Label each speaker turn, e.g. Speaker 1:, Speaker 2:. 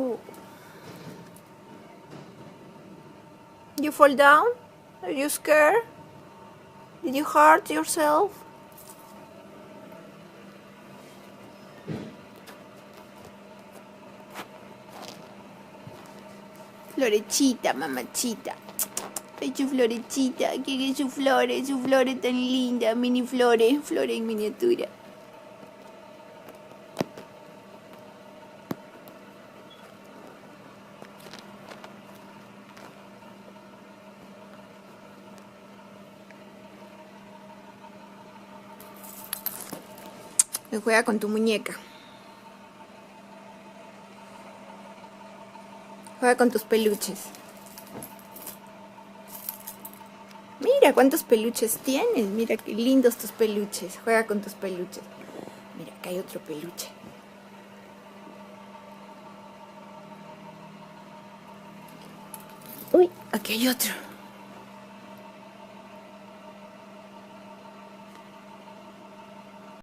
Speaker 1: Oh. You fall down? Are you scared? Did you hurt yourself? Florechita, mamachita. Ay, su florechita, quiere su flores tan linda, mini flores en miniatura. Juega con tu muñeca. Juega con tus peluches. Mira cuántos peluches tienes. Mira qué lindos tus peluches. Juega con tus peluches. Mira, acá hay otro peluche. Uy, aquí hay otro.